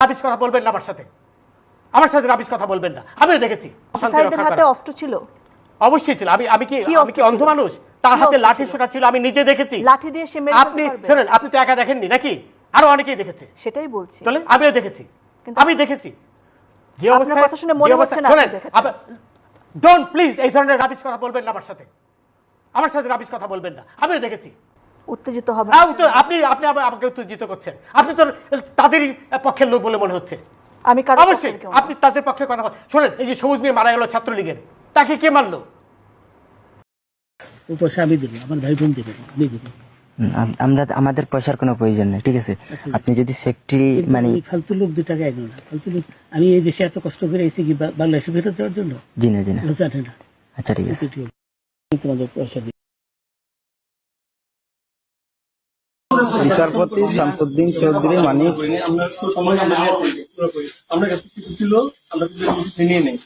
Rubbish কথা বলবেন না আমার সাথে রাবিশ কথা বলবেন না। আমিও দেখেছি অফিসারদের হাতে অস্ত্র ছিল। অবশ্যই ছিল। আমি কি অন্ধ মানুষ? তার হাতে লাঠি সোটা ছিল, আমি নিজে দেখেছি। লাঠি দিয়ে সে মেরে আপনি শুনেন, আপনি তো একা দেখেননি নাকি? আরো অনেকেই দেখেছে। সেটাই বলছি। তাহলে আমিও দেখেছি, আমি দেখেছি যে আপনার কথা শুনে মনে হচ্ছে না আপনি দেখেছেন। ডোন্ট প্লিজ এই ধরনের রাবিশ কথা বলবেন না আমার সাথে রাবিশ কথা বলবেন না। আমিও দেখেছি। উত্তেজিত হবে আপনি আমাকে উত্তেজিত করছেন। আপনি তো তাদেরই পক্ষের লোক বলে মনে হচ্ছে। আমি কারো অবশ্যই আপনি তাদের পক্ষে কথা শোনেন। এই যে সবুজ মেয়ে মারা গেল ছাত্রলীগের, তাকে কে মারলো? পয়সা আমি দেবো, আমার ভাই বোন দেবে, আমি দেবো। আমরা আমাদের পয়সার কোনো প্রয়োজন নেই, ঠিক আছে? আপনি যদি সেফটি মানে ফালতু লোক 2 টাকা এগো না, ফালতু লোক। আমি এই দেশে এত কষ্ট করে এসেছি কি বাংলাদেশে ফেরত দেওয়ার জন্য? জি না জানে না। আচ্ছা ঠিক আছে, তোমাদের পয়সা দিই। বিচারপতি শামসুদ্দিন চৌধুরী মানিক আমরা কাছে কিছু ছিল, আমরা কিছু নিয়ে নেই।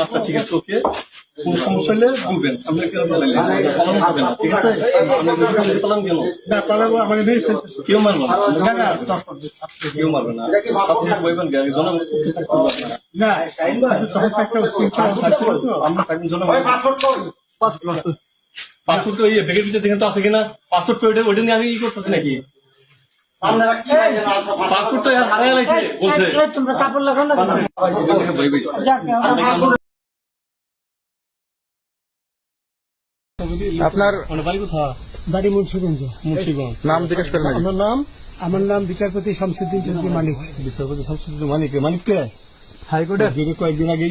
আচ্ছা ঠিক আছে, ওকে। কোন সমস্যা হলে বলবেন, আমরা কেন পালাম না, ঠিক আছে? আমরা পালাম কেন? না পালাবো, আমাকে মেরে ফেলতেছে। কেউ মারবো না, কেউ মারবে না। আপনি বলবেন না, আমরা তাকে জন্য পাসপোর্ট তো এই ব্যাগের ভিতরে দেখেন তো আছে কিনা? পাসপোর্ট ওইটা নিয়ে আমি ই করতেছি নাকি? পাসপোর্ট তো হারিয়ে গেছে বলছে। তোমরা কাপড় লাগাও না। আপনার বাড়ি কোথায়? বাড়ি মুন্সিগঞ্জ। মুন্সিগঞ্জ। নাম জিজ্ঞেস করেন। আপনার নাম? আমার নাম বিচারপতি শামসুদ্দিন চৌধুরী মানিক। বিচারপতি শামসুদ্দিন মানিক। মানিক কে? হাইকোর্টের যিনি কয়েকদিন আগে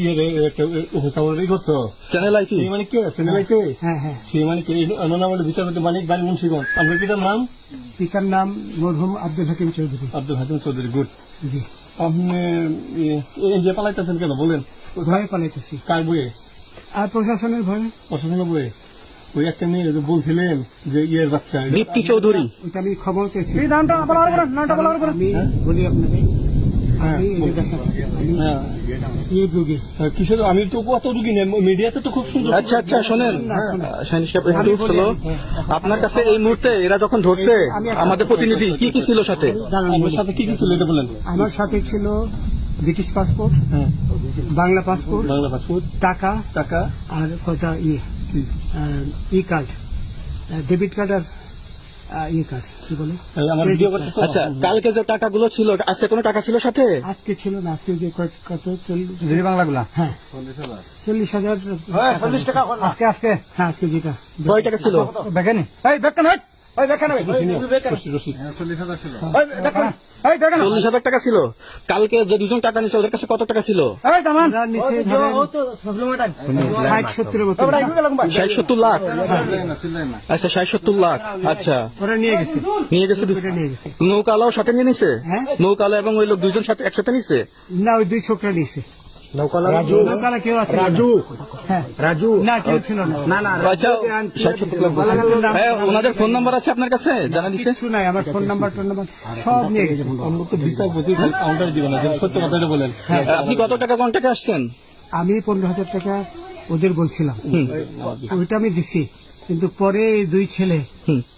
একটা উপস্থাপন করছো। চ্যানেল আইটি সেই মানিক কে? Channel IT? হ্যাঁ হ্যাঁ। সেই মানিক অন্য নাম হলো বিচারপতি মানিক, বাড়ি মুন্সিগঞ্জ। আপনার পিতার নাম? পিতার নাম মরহুম আব্দুল হাকিম চৌধুরী। আব্দুল হাকিম চৌধুরী। গুড। জি। আপনি এই যে পালাইতেছেন কেন বলেন? ভয়ে পালাইতেছি। কার বইয়ে? আর প্রশাসনের ভয়ে। প্রশাসনের বইয়ে? ওই একটা মেয়ে বলছিলেন যে ইয়ের বাচ্চা দীপ্তি চৌধুরী। ওইটা আমি খবর চেয়েছি। আমি বলি আপনাকে, আমি এই যে দেখাচ্ছি, আমি এই রোগী। কিসের? আমি তো কত রুগী নেই, মিডিয়াতে তো খুব সুন্দর। আচ্ছা আচ্ছা শোনেন, শাহিন সাহেব একটু শোনো। আপনার কাছে এই মুহূর্তে এরা যখন ধরছে আমাদের প্রতিনিধি কি কি ছিল সাথে? আমার সাথে কি কি ছিল এটা বলেন। আমার সাথে ছিল ব্রিটিশ পাসপোর্ট, বাংলা পাসপোর্ট, টাকা টাকা আর কটা ই কার্ড, ডেবিট কার্ড আর ই কার্ড, কি বলে? আমার ভিডিও করতেছ? আচ্ছা, কালকে যে টাকাগুলো ছিল, আজকে কোনো টাকা ছিল সাথে? আজকে ছিল না, আজকে যে কত 40 বাংলাগুলা। হ্যাঁ 40,000। 40 টাকা আজকে হ্যাঁ, আজকে যেটা কয় টাকা ছিল? দেখেনি এই দেখেন, ওই দেখেন, ওই 40,000 টাকা ছিল। কালকে যে 2জন টাকা নিছে ওদের কাছে কত টাকা ছিল? 60-70 লাখ। আচ্ছা 60-70 লাখ। আচ্ছা ওরা নিয়ে গেছে। নৌকালাও সাথে নিয়ে নিছে? নৌকালা এবং ওই লোক 2জন সাথে একসাথে নিছে? না, ওই 2 ছোকরা নিয়েছে। নৌকালা কেউ আছে? রাজু না, কেউ ছিল না। আচ্ছা 60-70 লাখ। হ্যাঁ, ওনাদের ফোন নাম্বার আছে আপনার কাছে? জানা দিছে? কিছু নাই, আমার ফোন নাম্বার সব নিয়ে গেছে। আমরা তো বিচারপতি কাউন্টার দিব না, সত্য কথাটা বলেন। আপনি কত টাকা কন্টাক্টে আসছেন? আমি 15,000 টাকা ওদের বলছিলাম, ওইটা আমি দিছি। কিন্তু পরে এই 2 ছেলে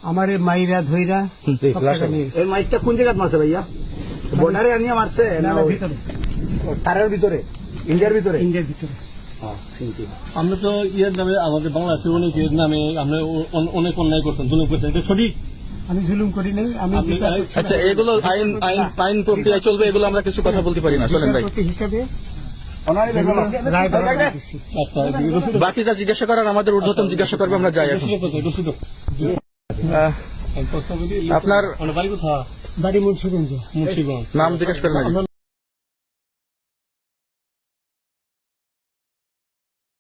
আমার মাইরা ধইরা এই মাইকটা কোন জায়গায় মারছে ভাইয়া? বর্ডারে আনিয়ে মারছে না ভিতরে, তারের ভিতরে, ইন্ডিয়ার ভিতরে? ইন্ডিয়ার ভিতরে। আমরা তো ইয়ের নামে, আমাদের বাংলাদেশের অনেকের নামে আমরা অনেক অন্যায় করছেন, জুলুম করছেন, এটা সঠিক? আমি জুলুম করি নাই। আমি আচ্ছা, এগুলো আইন প্রক্রিয়ায় চলবে, এগুলো আমরা কিছু কথা বলতে পারি না। চলেন ভাই, হিসাবে আচ্ছা বাকি যা জিজ্ঞাসা করার আমাদের ঊর্ধ্বতন জিজ্ঞাসা করবে, আমরা যাই এখন। আপনার বাড়ি মুন্সিগঞ্জ। নাম জিজ্ঞাসা করেন।